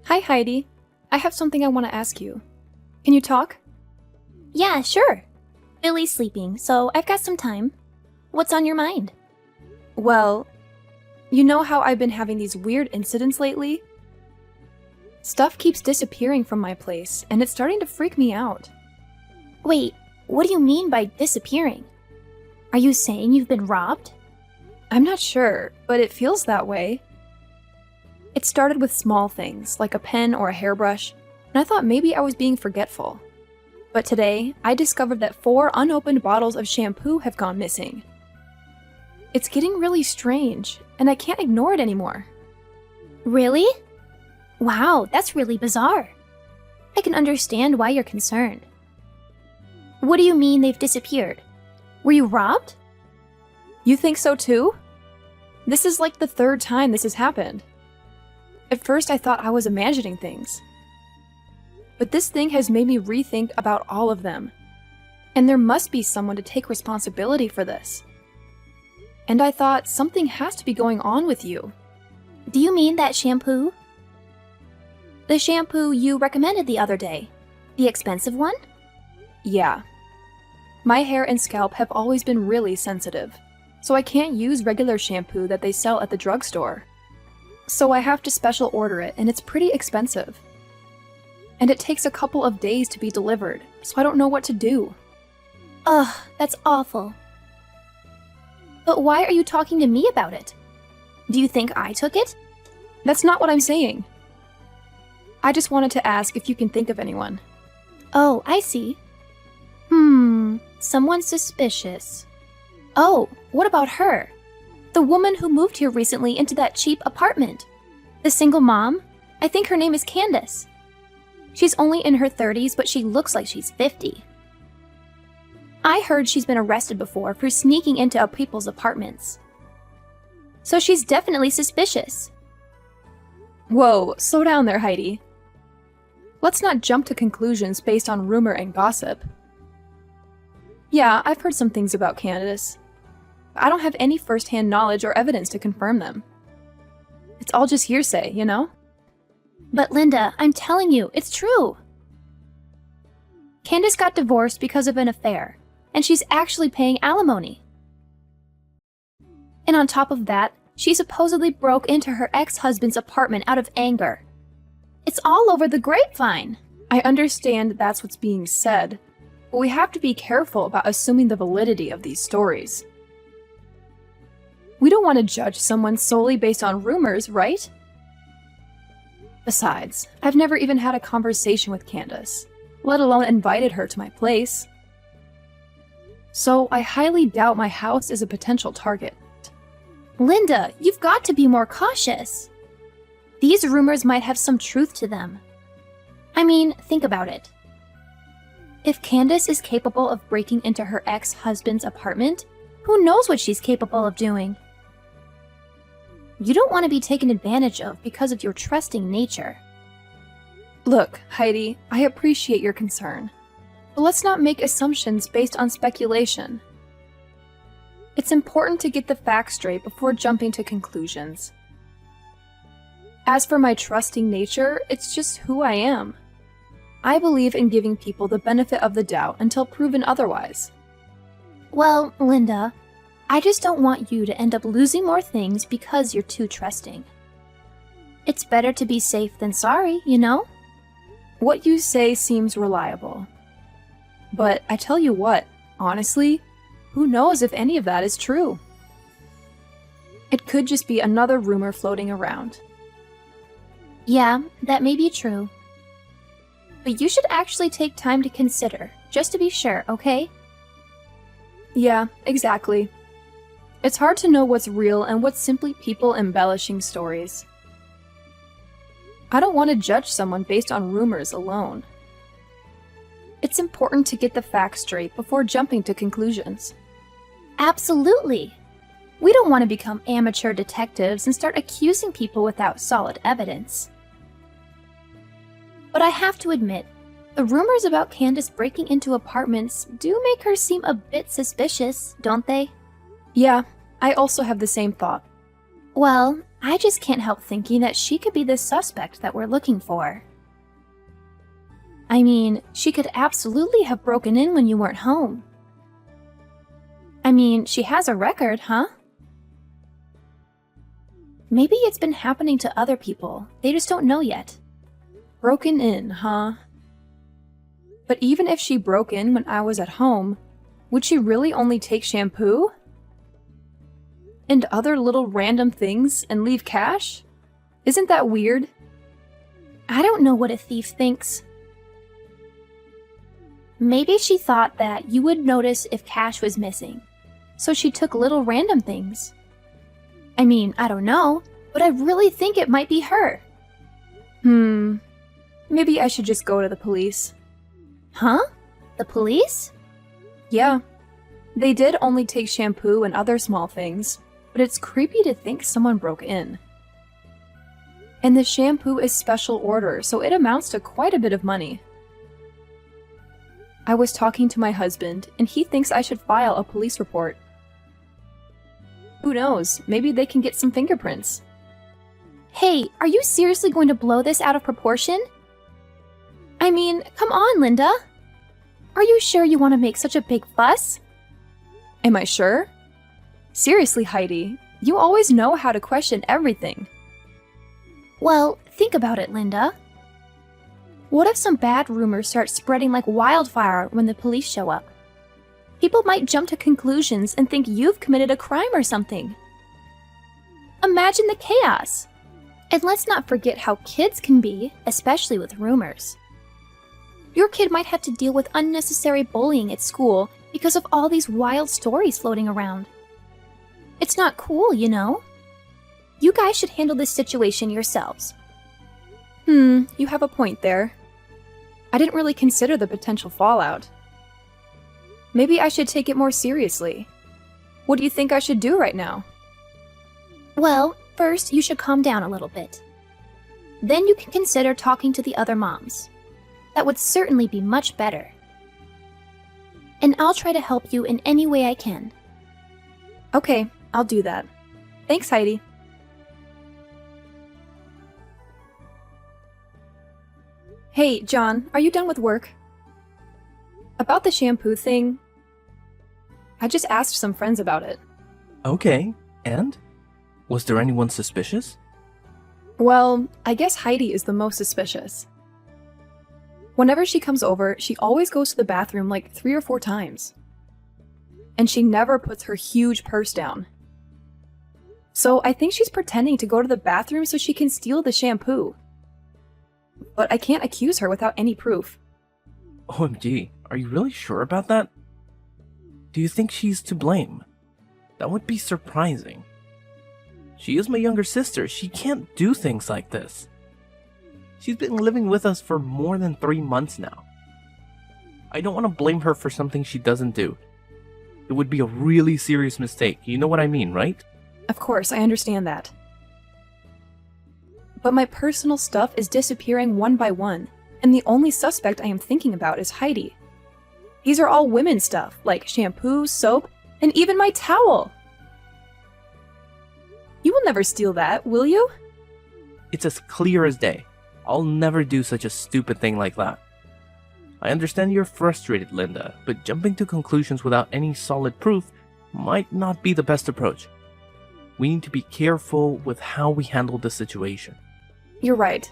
Hi, Heidi. I have something I want to ask you. Can you talk? Yeah, sure. Billy's sleeping, so I've got some time. What's on your mind? Well, you know how I've been having these weird incidents lately? Stuff keeps disappearing from my place, and it's starting to freak me out. Wait, what do you mean by disappearing? Are you saying you've been robbed? I'm not sure, but it feels that way. It started with small things, like a pen or a hairbrush, and I thought maybe I was being forgetful. But today, I discovered that 4 unopened bottles of shampoo have gone missing. It's getting really strange, and I can't ignore it anymore. Really? Wow, that's really bizarre. I can understand why you're concerned. What do you mean they've disappeared? Were you robbed? You think so too? This is like the 3rd time this has happened. At first I thought I was imagining things. But this thing has made me rethink about all of them. And there must be someone to take responsibility for this. And I thought something has to be going on with you. Do you mean that shampoo? The shampoo you recommended the other day? The expensive one? Yeah. My hair and scalp have always been really sensitive, so I can't use regular shampoo that they sell at the drugstore. So I have to special order it, and it's pretty expensive. And it takes a couple of days to be delivered, so I don't know what to do. Ugh, that's awful. But why are you talking to me about it? Do you think I took it? That's not what I'm saying. I just wanted to ask if you can think of anyone. Oh, I see. Someone suspicious. Oh, what about her? The woman who moved here recently into that cheap apartment. The single mom? I think her name is Candace. She's only in her 30s, but she looks like she's 50. I heard she's been arrested before for sneaking into people's apartments. So she's definitely suspicious. Whoa, slow down there, Heidi. Let's not jump to conclusions based on rumor and gossip. Yeah, I've heard some things about Candace. I don't have any first-hand knowledge or evidence to confirm them. It's all just hearsay, you know? But Linda, I'm telling you, it's true. Candace got divorced because of an affair, and she's actually paying alimony. And on top of that, she supposedly broke into her ex-husband's apartment out of anger. It's all over the grapevine. I understand that's what's being said, but we have to be careful about assuming the validity of these stories. We don't want to judge someone solely based on rumors, right? Besides, I've never even had a conversation with Candace, let alone invited her to my place. So I highly doubt my house is a potential target. Linda, you've got to be more cautious. These rumors might have some truth to them. I mean, think about it. If Candace is capable of breaking into her ex-husband's apartment, who knows what she's capable of doing? You don't want to be taken advantage of because of your trusting nature. Look, Heidi, I appreciate your concern, but let's not make assumptions based on speculation. It's important to get the facts straight before jumping to conclusions. As for my trusting nature, it's just who I am. I believe in giving people the benefit of the doubt until proven otherwise. Well, Linda, I just don't want you to end up losing more things because you're too trusting. It's better to be safe than sorry, you know? What you say seems reliable. But I tell you what, honestly, who knows if any of that is true? It could just be another rumor floating around. Yeah, that may be true. But you should actually take time to consider, just to be sure, okay? Yeah, exactly. It's hard to know what's real and what's simply people embellishing stories. I don't want to judge someone based on rumors alone. It's important to get the facts straight before jumping to conclusions. Absolutely. We don't want to become amateur detectives and start accusing people without solid evidence. But I have to admit, the rumors about Candace breaking into apartments do make her seem a bit suspicious, don't they? Yeah, I also have the same thought. Well, I just can't help thinking that she could be the suspect that we're looking for. I mean, she could absolutely have broken in when you weren't home. I mean, she has a record, huh? Maybe it's been happening to other people. They just don't know yet. Broken in, huh? But even if she broke in when I was at home, would she really only take shampoo? And other little random things and leave cash? Isn't that weird? I don't know what a thief thinks. Maybe she thought that you would notice if cash was missing, so she took little random things. I mean, I don't know, but I really think it might be her. Maybe I should just go to the police. Huh? The police? Yeah. They did only take shampoo and other small things, but it's creepy to think someone broke in. And the shampoo is special order, so it amounts to quite a bit of money. I was talking to my husband, and he thinks I should file a police report. Who knows, maybe they can get some fingerprints. Hey, are you seriously going to blow this out of proportion? I mean, come on, Linda. Are you sure you want to make such a big fuss? Am I sure? Seriously, Heidi, you always know how to question everything. Well, think about it, Linda. What if some bad rumors start spreading like wildfire when the police show up? People might jump to conclusions and think you've committed a crime or something. Imagine the chaos. And let's not forget how kids can be, especially with rumors. Your kid might have to deal with unnecessary bullying at school because of all these wild stories floating around. It's not cool, you know? You guys should handle this situation yourselves. You have a point there. I didn't really consider the potential fallout. Maybe I should take it more seriously. What do you think I should do right now? Well, first you should calm down a little bit. Then you can consider talking to the other moms. That would certainly be much better. And I'll try to help you in any way I can. Okay, I'll do that. Thanks, Heidi. Hey, John, are you done with work? About the shampoo thing, I just asked some friends about it. Okay, and? Was there anyone suspicious? Well, I guess Heidi is the most suspicious. Whenever she comes over, she always goes to the bathroom like 3 or 4 times. And she never puts her huge purse down. So I think she's pretending to go to the bathroom so she can steal the shampoo. But I can't accuse her without any proof. OMG, are you really sure about that? Do you think she's to blame? That would be surprising. She is my younger sister. She can't do things like this. She's been living with us for more than 3 months now. I don't want to blame her for something she doesn't do. It would be a really serious mistake. You know what I mean, right? Of course, I understand that. But my personal stuff is disappearing one by one, and the only suspect I am thinking about is Heidi. These are all women's stuff, like shampoo, soap, and even my towel. You will never steal that, will you? It's as clear as day. I'll never do such a stupid thing like that. I understand you're frustrated, Linda, but jumping to conclusions without any solid proof might not be the best approach. We need to be careful with how we handle the situation. You're right.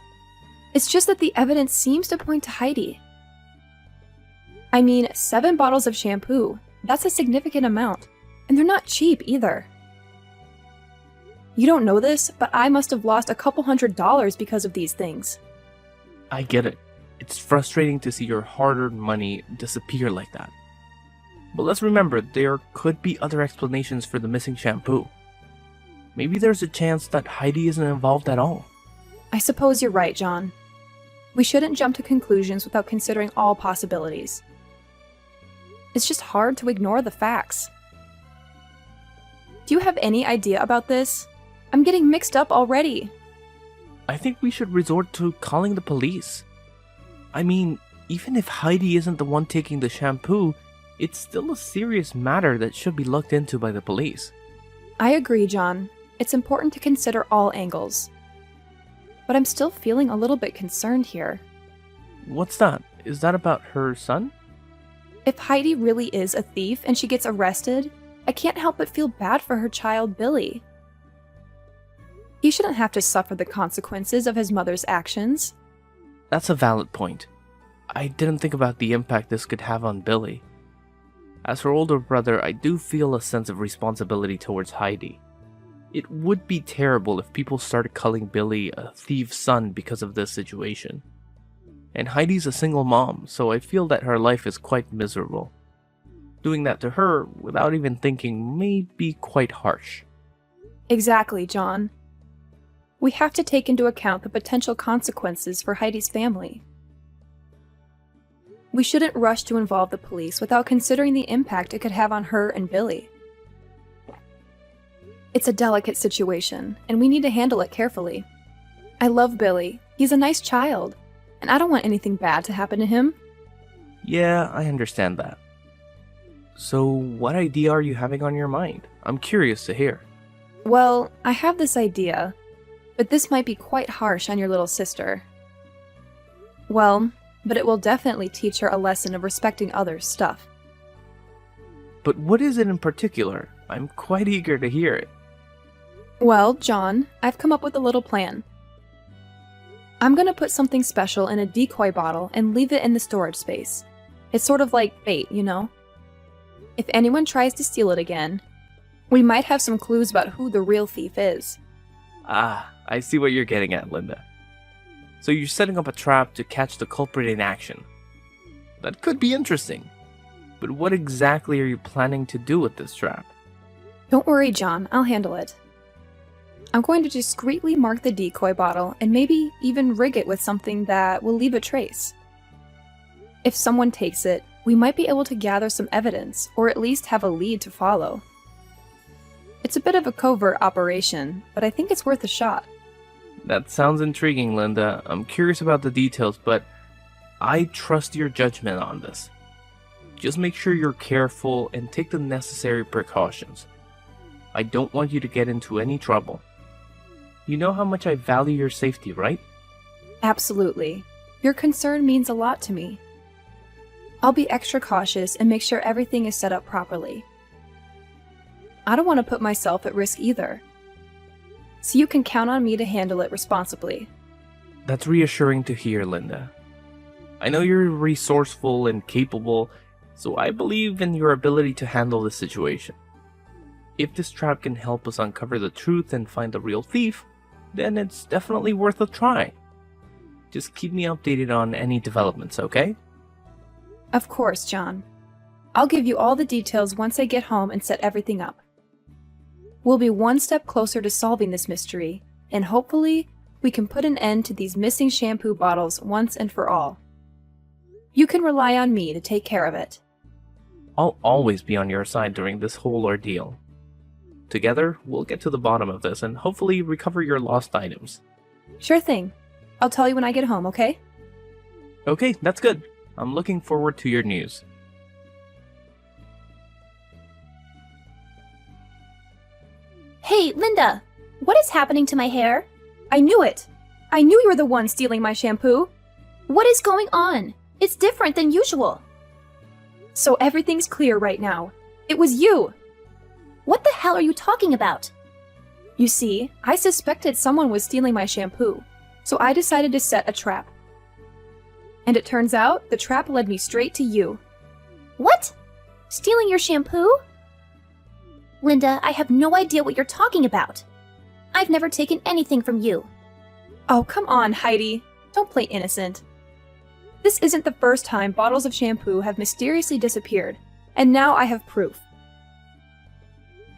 It's just that the evidence seems to point to Heidi. I mean, 7 bottles of shampoo. That's a significant amount. And they're not cheap either. You don't know this, but I must have lost a couple $100 because of these things. I get it. It's frustrating to see your hard-earned money disappear like that. But let's remember, there could be other explanations for the missing shampoo. Maybe there's a chance that Heidi isn't involved at all. I suppose you're right, John. We shouldn't jump to conclusions without considering all possibilities. It's just hard to ignore the facts. Do you have any idea about this? I'm getting mixed up already. I think we should resort to calling the police. I mean, even if Heidi isn't the one taking the shampoo, it's still a serious matter that should be looked into by the police. I agree, John. it's important to consider all angles. But I'm still feeling a little bit concerned here. What's that? Is that about her son? If Heidi really is a thief and she gets arrested, I can't help but feel bad for her child, Billy. He shouldn't have to suffer the consequences of his mother's actions. That's a valid point. I didn't think about the impact this could have on Billy. As her older brother, I do feel a sense of responsibility towards Heidi. It would be terrible if people started calling Billy a thief's son because of this situation. And Heidi's a single mom, so I feel that her life is quite miserable. Doing that to her without even thinking may be quite harsh. Exactly, John. We have to take into account the potential consequences for Heidi's family. We shouldn't rush to involve the police without considering the impact it could have on her and Billy. It's a delicate situation, and we need to handle it carefully. I love Billy. He's a nice child, and I don't want anything bad to happen to him. Yeah, I understand that. So, what idea are you having on your mind? I'm curious to hear. Well, I have this idea, but this might be quite harsh on your little sister. Well, but it will definitely teach her a lesson of respecting others' stuff. But what is it in particular? I'm quite eager to hear it. Well, John, I've come up with a little plan. I'm gonna put something special in a decoy bottle and leave it in the storage space. It's sort of like bait, you know? If anyone tries to steal it again, we might have some clues about who the real thief is. Ah, I see what you're getting at, Linda. So you're setting up a trap to catch the culprit in action. That could be interesting. But what exactly are you planning to do with this trap? Don't worry, John, I'll handle it. I'm going to discreetly mark the decoy bottle and maybe even rig it with something that will leave a trace. If someone takes it, we might be able to gather some evidence, or at least have a lead to follow. It's a bit of a covert operation, but I think it's worth a shot. That sounds intriguing, Linda. I'm curious about the details, but I trust your judgment on this. Just make sure you're careful and take the necessary precautions. I don't want you to get into any trouble. You know how much I value your safety, right? Absolutely. Your concern means a lot to me. I'll be extra cautious and make sure everything is set up properly. I don't want to put myself at risk either. So you can count on me to handle it responsibly. That's reassuring to hear, Linda. I know you're resourceful and capable, so I believe in your ability to handle the situation. If this trap can help us uncover the truth and find the real thief, then it's definitely worth a try. Just keep me updated on any developments, okay? Of course, John. I'll give you all the details once I get home and set everything up. We'll be one step closer to solving this mystery, and hopefully, we can put an end to these missing shampoo bottles once and for all. You can rely on me to take care of it. I'll always be on your side during this whole ordeal. Together, we'll get to the bottom of this and hopefully recover your lost items. Sure thing. I'll tell you when I get home, okay? Okay, that's good. I'm looking forward to your news. Hey, Linda! What is happening to my hair? I knew it! I knew you were the one stealing my shampoo! What is going on? It's different than usual. So everything's clear right now. It was you! What the hell are you talking about? You see, I suspected someone was stealing my shampoo, so I decided to set a trap. And it turns out, the trap led me straight to you. What? Stealing your shampoo? Linda, I have no idea what you're talking about. I've never taken anything from you. Oh, come on, Heidi. Don't play innocent. This isn't the first time bottles of shampoo have mysteriously disappeared, and now I have proof.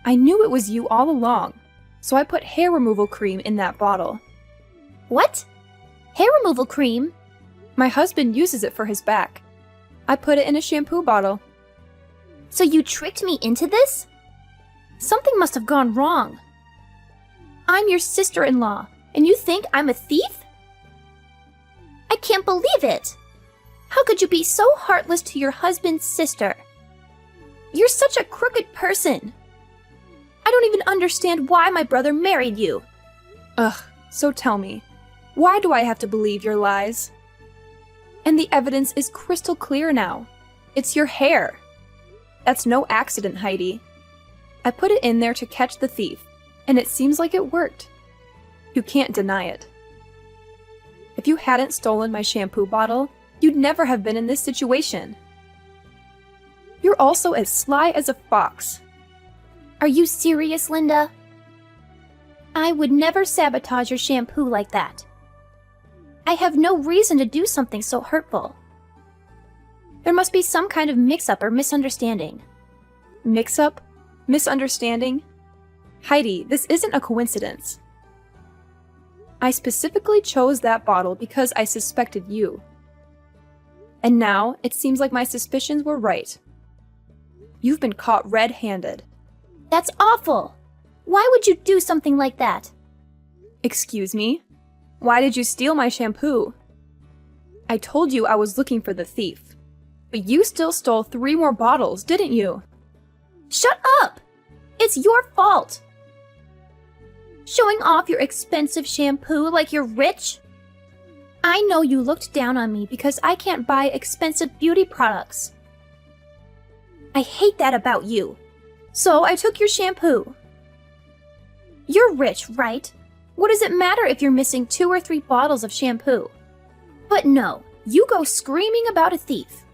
I knew it was you all along, so I put hair removal cream in that bottle. What? Hair removal cream? My husband uses it for his back. I put it in a shampoo bottle. So you tricked me into this? Something must have gone wrong. I'm your sister-in-law, and you think I'm a thief? I can't believe it! How could you be so heartless to your husband's sister? You're such a crooked person. I don't even understand why my brother married you. Ugh, so tell me, why do I have to believe your lies? And the evidence is crystal clear now. It's your hair. That's no accident, Heidi. I put it in there to catch the thief, and it seems like it worked. You can't deny it. If you hadn't stolen my shampoo bottle, you'd never have been in this situation. You're also as sly as a fox. Are you serious, Linda? I would never sabotage your shampoo like that. I have no reason to do something so hurtful. There must be some kind of mix-up or misunderstanding. Mix-up? Misunderstanding? Heidi, this isn't a coincidence. I specifically chose that bottle because I suspected you. And now, it seems like my suspicions were right. You've been caught red-handed. That's awful! Why would you do something like that? Excuse me? Why did you steal my shampoo? I told you I was looking for the thief. But you still stole 3 more bottles, didn't you? Shut up! It's your fault! Showing off your expensive shampoo like you're rich? I know you looked down on me because I can't buy expensive beauty products. I hate that about you. So I took your shampoo. You're rich, right? What does it matter if you're missing 2 or 3 bottles of shampoo? But no, you go screaming about a thief.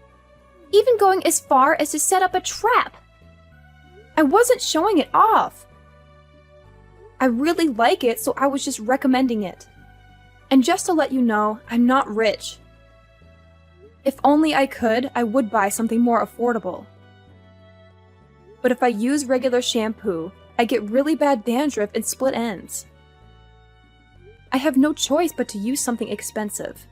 Even going as far as to set up a trap. I wasn't showing it off. I really like it, so I was just recommending it. And just to let you know, I'm not rich. If only I could, I would buy something more affordable. But if I use regular shampoo, I get really bad dandruff and split ends. I have no choice but to use something expensive.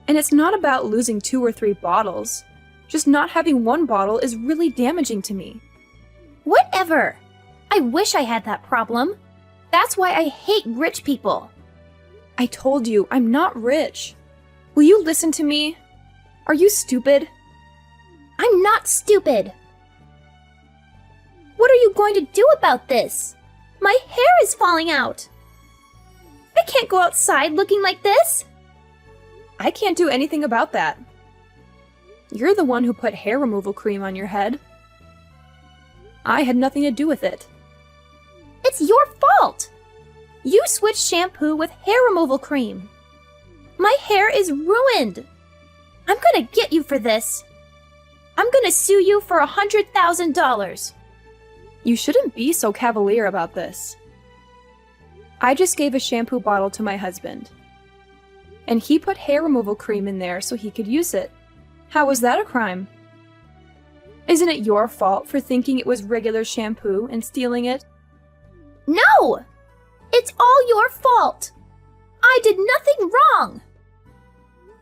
And it's not about losing 2 or 3 bottles. Just not having 1 bottle is really damaging to me. Whatever! I wish I had that problem. That's why I hate rich people. I told you, I'm not rich. Will you listen to me? Are you stupid? I'm not stupid. What are you going to do about this? My hair is falling out. I can't go outside looking like this. I can't do anything about that. You're the one who put hair removal cream on your head. I had nothing to do with it. It's your fault. You switched shampoo with hair removal cream. My hair is ruined. I'm gonna get you for this. I'm gonna sue you for $100,000. You shouldn't be so cavalier about this. I just gave a shampoo bottle to my husband. And he put hair removal cream in there so he could use it. How was that a crime? Isn't it your fault for thinking it was regular shampoo and stealing it? No! It's all your fault. I did nothing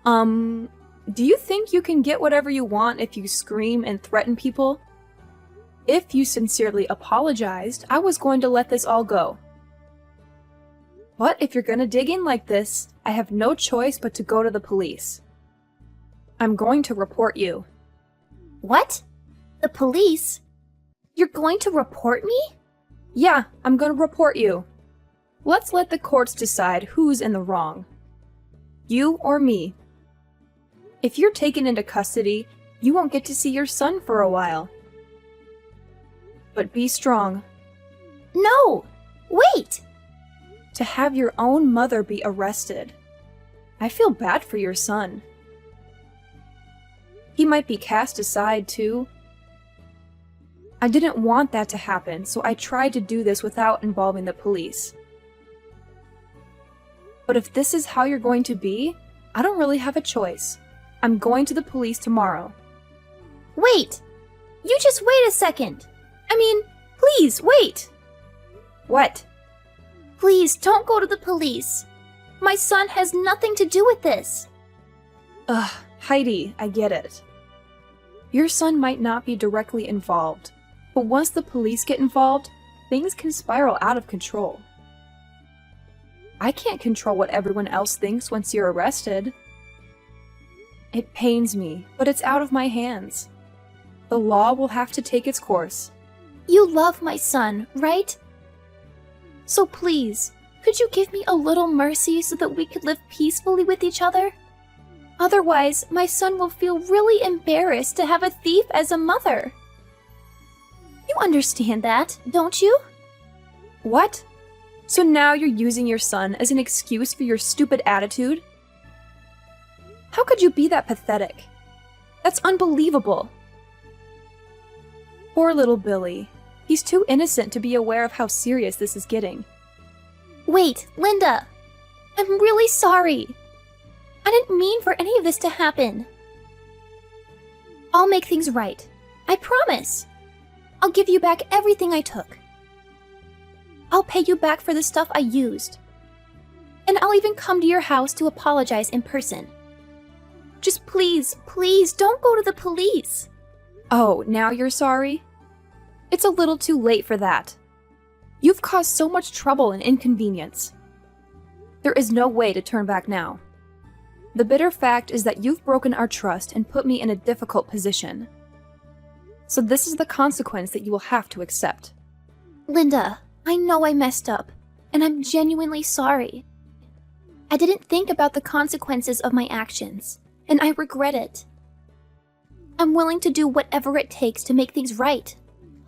wrong. Do you think you can get whatever you want if you scream and threaten people? If you sincerely apologized, I was going to let this all go. But if you're gonna dig in like this, I have no choice but to go to the police. I'm going to report you. What? The police? You're going to report me? Yeah, I'm gonna report you. Let's let the courts decide who's in the wrong. You or me. If you're taken into custody, you won't get to see your son for a while. But be strong. No! Wait! To have your own mother be arrested. I feel bad for your son. He might be cast aside, too. I didn't want that to happen, so I tried to do this without involving the police. But if this is how you're going to be, I don't really have a choice. I'm going to the police tomorrow. Wait! You just wait a second! I mean, please, wait! What? Please, don't go to the police. My son has nothing to do with this. Ugh, Heidi, I get it. Your son might not be directly involved, but once the police get involved, things can spiral out of control. I can't control what everyone else thinks once you're arrested. It pains me, but it's out of my hands. The law will have to take its course, You love my son, right? So please, could you give me a little mercy so that we could live peacefully with each other? Otherwise, my son will feel really embarrassed to have a thief as a mother. You understand that, don't you? What? So now you're using your son as an excuse for your stupid attitude? How could you be that pathetic? That's unbelievable. Poor little Billy. He's too innocent to be aware of how serious this is getting. Wait, Linda! I'm really sorry. I didn't mean for any of this to happen. I'll make things right. I promise. I'll give you back everything I took. I'll pay you back for the stuff I used. And I'll even come to your house to apologize in person. Just please, please don't go to the police. Oh, now you're sorry? It's a little too late for that. You've caused so much trouble and inconvenience. There is no way to turn back now. The bitter fact is that you've broken our trust and put me in a difficult position. So this is the consequence that you will have to accept. Linda, I know I messed up, and I'm genuinely sorry. I didn't think about the consequences of my actions, and I regret it. I'm willing to do whatever it takes to make things right.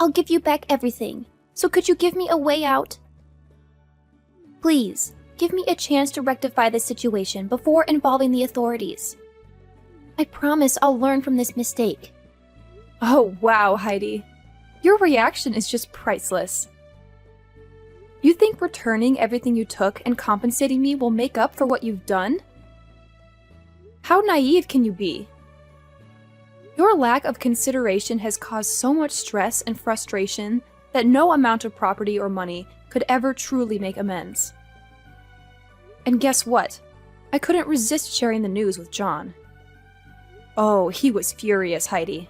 I'll give you back everything, so could you give me a way out? Please, give me a chance to rectify this situation before involving the authorities. I promise I'll learn from this mistake. Oh, wow, Heidi. Your reaction is just priceless. You think returning everything you took and compensating me will make up for what you've done? How naive can you be? Your lack of consideration has caused so much stress and frustration that no amount of property or money could ever truly make amends. And guess what? I couldn't resist sharing the news with John. Oh, he was furious, Heidi.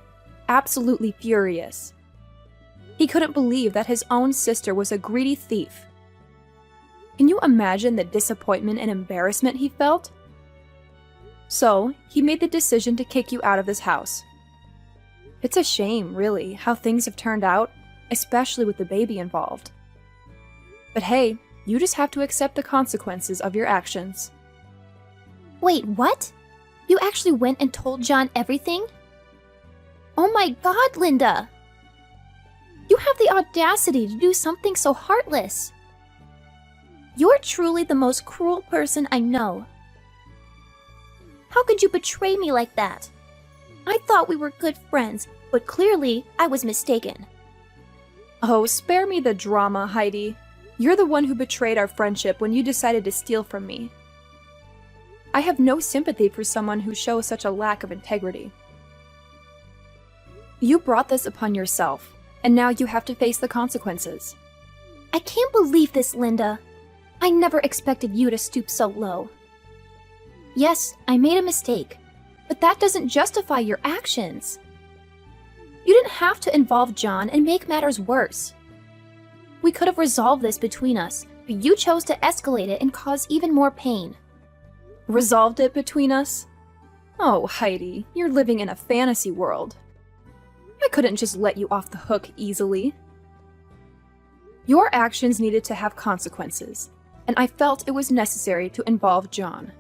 Absolutely furious. He couldn't believe that his own sister was a greedy thief. Can you imagine the disappointment and embarrassment he felt? So, he made the decision to kick you out of this house. It's a shame, really, how things have turned out, especially with the baby involved. But hey, you just have to accept the consequences of your actions. Wait, what? You actually went and told John everything? Oh my God, Linda! You have the audacity to do something so heartless. You're truly the most cruel person I know. How could you betray me like that? I thought we were good friends, but clearly I was mistaken. Oh, spare me the drama, Heidi. You're the one who betrayed our friendship when you decided to steal from me. I have no sympathy for someone who shows such a lack of integrity. You brought this upon yourself, and now you have to face the consequences. I can't believe this, Linda. I never expected you to stoop so low. Yes, I made a mistake, but that doesn't justify your actions. You didn't have to involve John and make matters worse. We could have resolved this between us, but you chose to escalate it and cause even more pain. Resolved it between us? Oh, Heidi, you're living in a fantasy world. I couldn't just let you off the hook easily. Your actions needed to have consequences, and I felt it was necessary to involve John.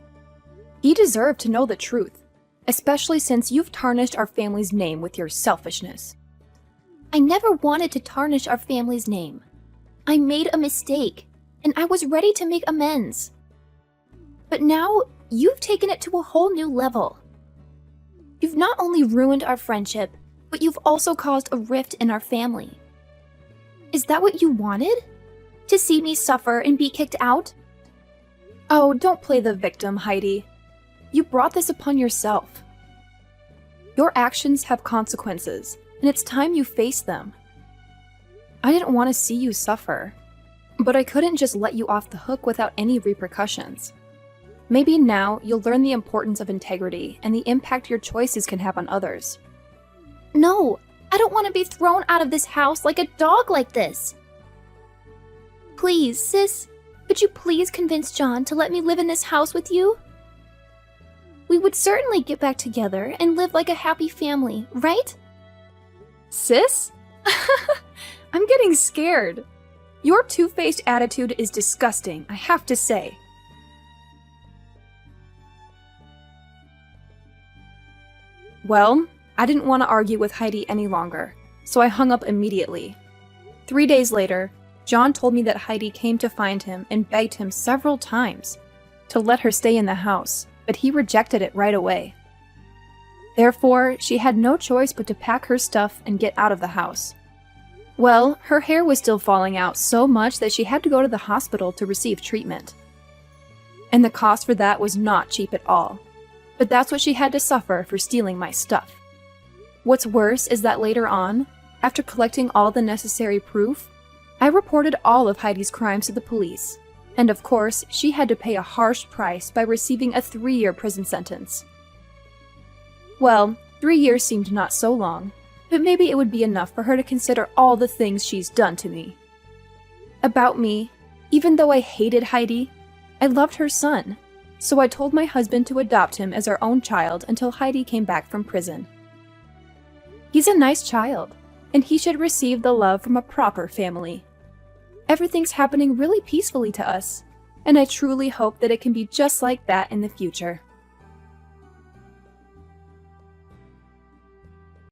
He deserved to know the truth, especially since you've tarnished our family's name with your selfishness. I never wanted to tarnish our family's name. I made a mistake, and I was ready to make amends. But now, you've taken it to a whole new level. You've not only ruined our friendship, but you've also caused a rift in our family. Is that what you wanted? To see me suffer and be kicked out? Oh, don't play the victim, Heidi. You brought this upon yourself. Your actions have consequences, and it's time you face them. I didn't want to see you suffer, but I couldn't just let you off the hook without any repercussions. Maybe now you'll learn the importance of integrity and the impact your choices can have on others. No, I don't want to be thrown out of this house like a dog like this. Please, sis, could you please convince John to let me live in this house with you? We would certainly get back together and live like a happy family, right? Sis? I'm getting scared. Your two-faced attitude is disgusting, I have to say. Well, I didn't want to argue with Heidi any longer, so I hung up immediately. 3 days later, John told me that Heidi came to find him and begged him several times to let her stay in the house, but he rejected it right away. Therefore, she had no choice but to pack her stuff and get out of the house. Well, her hair was still falling out so much that she had to go to the hospital to receive treatment. And the cost for that was not cheap at all. But that's what she had to suffer for stealing my stuff. What's worse is that later on, after collecting all the necessary proof, I reported all of Heidi's crimes to the police, and of course, she had to pay a harsh price by receiving a 3-year prison sentence. Well, 3 years seemed not so long, but maybe it would be enough for her to consider all the things she's done to me. About me, even though I hated Heidi, I loved her son, so I told my husband to adopt him as our own child until Heidi came back from prison. He's a nice child, and he should receive the love from a proper family. Everything's happening really peacefully to us, and I truly hope that it can be just like that in the future.